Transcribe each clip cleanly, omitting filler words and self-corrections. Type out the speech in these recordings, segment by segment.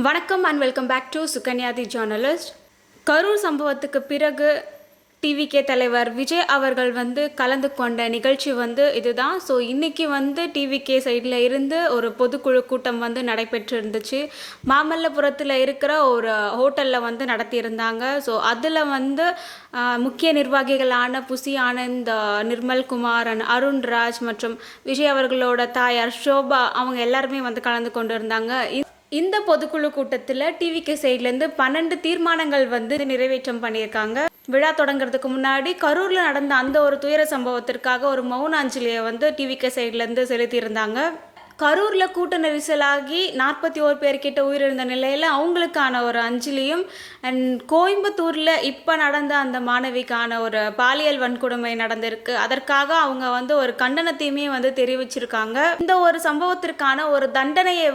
வணக்கம் and welcome back to Sukanya the journalist. Karur சம்பவத்துக்கு பிறகு டிவிகே தலைவர் விஜய் அவர்கள் கலந்து கொண்ட நிகழ்ச்சி இதுதான். ஸோ இன்றைக்கி டிவிகே சைடில் இருந்து ஒரு பொதுக்குழு கூட்டம் நடைபெற்று இருந்துச்சு. மாமல்லபுரத்தில் இருக்கிற ஒரு ஹோட்டலில் நடத்தியிருந்தாங்க. ஸோ அதில் முக்கிய நிர்வாகிகளான புசி ஆனந்த், நிர்மல்குமார், அருண்ராஜ் மற்றும் விஜய் அவர்களோட தாயார் ஷோபா அவங்க எல்லாருமே கலந்து கொண்டு இருந்தாங்க. இந்த பொதுக்குழு கூட்டத்தில் டிவிகே சைட்லேருந்து 12 தீர்மானங்கள் நிறைவேற்றம் பண்ணியிருக்காங்க. விழா தொடங்குறதுக்கு முன்னாடி கரூரில் நடந்த அந்த ஒரு துயர சம்பவத்திற்காக ஒரு மௌன அஞ்சலியை டிவிகே சைட்லேருந்து செலுத்தியிருந்தாங்க. கரூரில் கூட்ட நெரிசலாகி 41 பேர்கிட்ட உயிரிழந்த நிலையில் அவங்களுக்கான ஒரு அஞ்சலியும், அண்ட் கோயம்புத்தூரில் இப்போ நடந்த அந்த மாணவிக்கான ஒரு பாலியல் வன்கொடுமை நடந்திருக்கு, அதற்காக அவங்க ஒரு கண்டனத்தையுமே தெரிவிச்சிருக்காங்க. இந்த ஒரு சம்பவத்திற்கான ஒரு தண்டனையை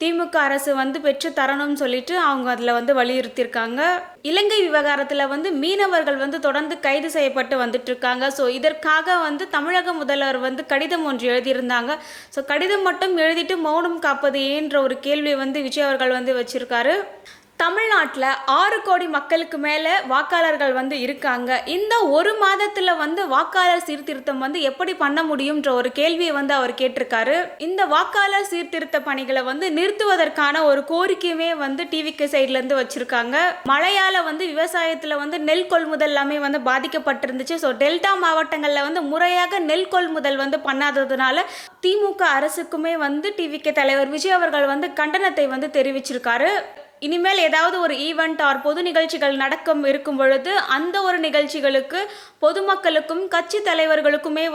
திமுக அரசு பெற்று தரணும்னு சொல்லிட்டு அவங்க அதில் வலியுறுத்தியிருக்காங்க. இலங்கை விவகாரத்தில் மீனவர்கள் தொடர்ந்து கைது செய்யப்பட்டு வந்துட்டு இருக்காங்க. ஸோ இதற்காக தமிழக முதல்வர் கடிதம் ஒன்று எழுதியிருந்தாங்க. ஸோ கடிதம் மட்டும் எழுதிட்டு மௌனம் காப்பது ஏன்ற ஒரு கேள்வி விஜய் அவர்கள் வச்சிருக்காரு. தமிழ்நாட்டில் 6 கோடி மக்களுக்கு மேலே வாக்காளர்கள் இருக்காங்க. இந்த ஒரு மாதத்தில் வாக்காளர் சீர்திருத்தம் எப்படி பண்ண முடியும்ன்ற ஒரு கேள்வியை அவர் கேட்டிருக்காரு. இந்த வாக்காளர் சீர்திருத்த பணிகளை நிறுத்துவதற்கான ஒரு கோரிக்கையுமே டிவிகே சைட்லேருந்து வச்சுருக்காங்க. மழையால் விவசாயத்தில் நெல் கொள்முதல் எல்லாமே பாதிக்கப்பட்டிருந்துச்சு. ஸோ டெல்டா மாவட்டங்களில் முறையாக நெல் கொள்முதல் பண்ணாததுனால திமுக அரசுக்குமே டிவிகே தலைவர் விஜய் அவர்கள் கண்டனத்தை தெரிவிச்சிருக்காரு. இனிமேல் ஏதாவது ஒரு ஈவெண்ட் ஆர் பொது நிகழ்ச்சிகள் இருக்கும் பொழுது அந்த ஒரு நிகழ்ச்சிகளுக்கு பொதுமக்களுக்கும் கட்சி தலைவர்களுக்குமே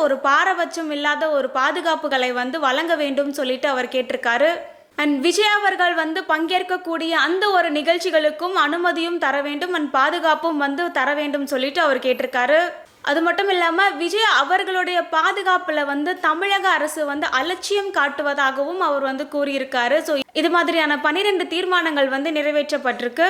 ஒரு பாரபட்சம் இல்லாத ஒரு பாதுகாப்புகளை வழங்க வேண்டும் சொல்லிட்டு அவர் கேட்டிருக்காரு. அண்ட் விஜய் அவர்கள் பங்கேற்கக்கூடிய அந்த ஒரு நிகழ்ச்சிகளுக்கும் அனுமதியும் தர வேண்டும் அண்ட் பாதுகாப்பும் தர வேண்டும் சொல்லிட்டு அவர் கேட்டிருக்காரு. அது மட்டும் இல்லாமல் விஜய் அவர்களுடைய பாதுகாப்பில் தமிழக அரசு அலட்சியம் காட்டுவதாகவும் அவர் கூறியிருக்காரு. ஸோ இது மாதிரியான 12 தீர்மானங்கள் நிறைவேற்றப்பட்டிருக்கு.